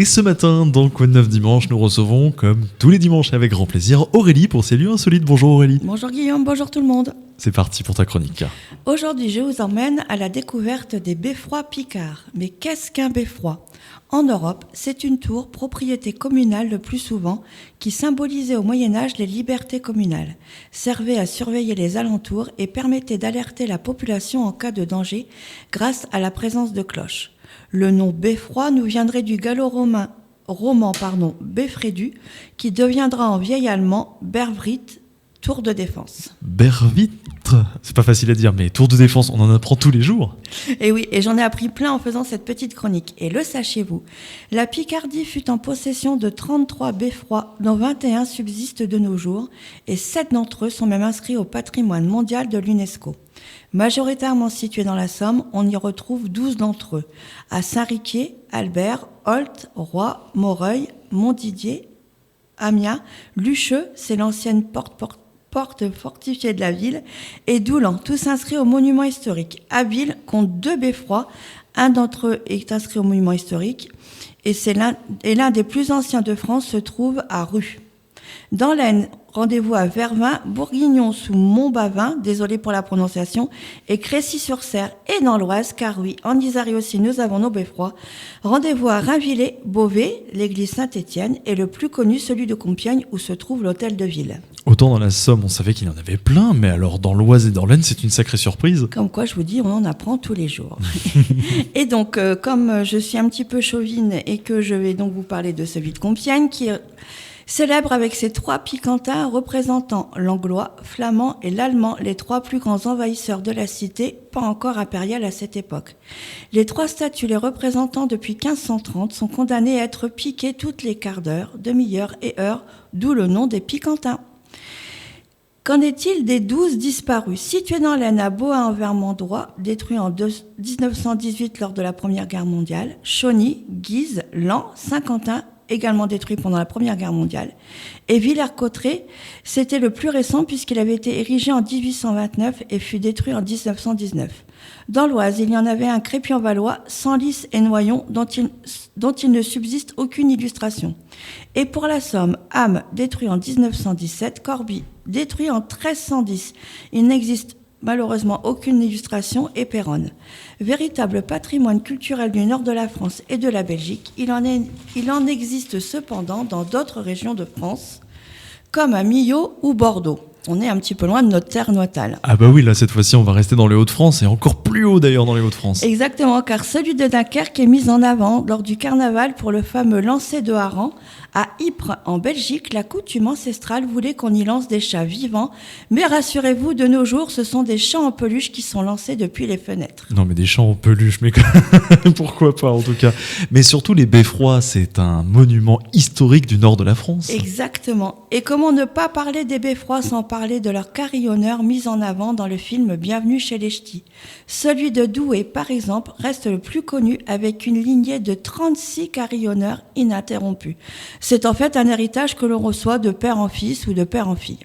Et ce matin, dans Quoi de neuf dimanche, nous recevons, comme tous les dimanches avec grand plaisir, Aurélie pour ses lieux insolites. Bonjour Aurélie. Bonjour Guillaume, bonjour tout le monde. C'est parti pour ta chronique. Aujourd'hui, je vous emmène à la découverte des beffrois picards. Mais qu'est-ce qu'un beffroi ? En Europe, c'est une tour, propriété communale le plus souvent, qui symbolisait au Moyen-Âge les libertés communales, servait à surveiller les alentours et permettait d'alerter la population en cas de danger grâce à la présence de cloches. Le nom beffroi nous viendrait du gallo-roman Befredu, qui deviendra en vieil allemand Bervrit, tour de défense. Bervitre, c'est pas facile à dire, mais tour de défense, on en apprend tous les jours. Et oui, et j'en ai appris plein en faisant cette petite chronique. Et le sachez-vous, la Picardie fut en possession de 33 beffrois, dont 21 subsistent de nos jours, et 7 d'entre eux sont même inscrits au patrimoine mondial de l'UNESCO. Majoritairement situés dans la Somme, on y retrouve 12 d'entre eux, à Saint-Riquier, Albert, Holt, Roy, Moreuil, Montdidier, Amiens, Lucheux, c'est l'ancienne porte fortifiée de la ville, et Doulan, tous inscrits au monument historique. Abbeville compte 2 beffrois, un d'entre eux est inscrit au monument historique, et l'un des plus anciens de France se trouve à Rue. Dans l'Aisne, rendez-vous à Vervins, Bourguignon sous Montbavin, désolé pour la prononciation, et Crécy-sur-Serre, et dans l'Oise, car oui, en Isère aussi nous avons nos beffrois. Rendez-vous à Rainvillers, Beauvais, l'église Saint-Étienne, et le plus connu, celui de Compiègne, où se trouve l'hôtel de ville. Autant dans la Somme, on savait qu'il y en avait plein, mais alors dans l'Oise et dans l'Aisne, c'est une sacrée surprise. Comme quoi, je vous dis, on en apprend tous les jours. Et donc, comme je suis un petit peu chauvine et que je vais donc vous parler de celui de Compiègne, qui est célèbre avec ses 3 Picantins représentant l'anglois, flamand et l'allemand, les 3 plus grands envahisseurs de la cité, pas encore impériale à cette époque. Les 3 statues les représentant depuis 1530 sont condamnées à être piquées toutes les quarts d'heure, demi-heure et heure, d'où le nom des Picantins. Qu'en est-il des 12 disparus ? Situés dans l'Aisne à Bohain-en-Vermandois, détruits en 1918 lors de la Première Guerre mondiale, Chauny, Guise, Laon, Saint-Quentin, également détruit pendant la Première Guerre mondiale. Et Villers-Cotterêts, c'était le plus récent puisqu'il avait été érigé en 1829 et fut détruit en 1919. Dans l'Oise, il y en avait un Crépion-Valois, Senlis et Noyon, dont il ne subsiste aucune illustration. Et pour la Somme, Ham, détruit en 1917, Corbie, détruit en 1310. Il n'existe malheureusement aucune illustration, et Péronne. Véritable patrimoine culturel du nord de la France et de la Belgique, il en existe cependant dans d'autres régions de France, comme à Millau ou Bordeaux. On est un petit peu loin de notre terre natale. Ah bah oui, là cette fois-ci on va rester dans les Hauts-de-France et encore plus haut d'ailleurs dans les Hauts-de-France. Exactement, car celui de Dunkerque est mis en avant lors du carnaval pour le fameux lancer de harengs. À Ypres, en Belgique, la coutume ancestrale voulait qu'on y lance des chats vivants, mais rassurez-vous, de nos jours, ce sont des chats en peluche qui sont lancés depuis les fenêtres. Non mais des chats en peluche, mais pourquoi pas en tout cas. Mais surtout les beffrois, c'est un monument historique du nord de la France. Exactement. Et comment ne pas parler des beffrois sans parler de leur carillonneur mis en avant dans le film Bienvenue chez les Ch'tis. Celui de Douai, par exemple, reste le plus connu avec une lignée de 36 carillonneurs ininterrompus. C'est en fait un héritage que l'on reçoit de père en fils ou de père en fille.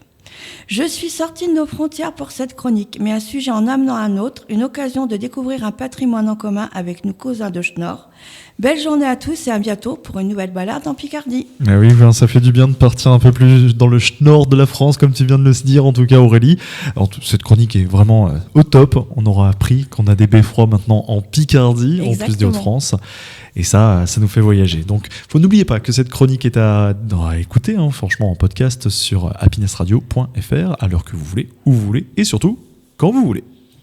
Je suis sortie de nos frontières pour cette chronique, mais un sujet en amenant un autre, une occasion de découvrir un patrimoine en commun avec nos cousins de Schnorr. Belle journée à tous et à bientôt pour une nouvelle balade en Picardie. Ah oui, ben, ça fait du bien de partir un peu plus dans le nord de la France, comme tu viens de le dire en tout cas Aurélie. Alors, cette chronique est vraiment au top. On aura appris qu'on a des beffrois maintenant en Picardie, Exactement. en plus des Hauts-de-France. Et ça nous fait voyager. Donc, n'oubliez pas que cette chronique est à écouter, franchement, en podcast sur happinessradio.fr à l'heure que vous voulez, où vous voulez et surtout quand vous voulez.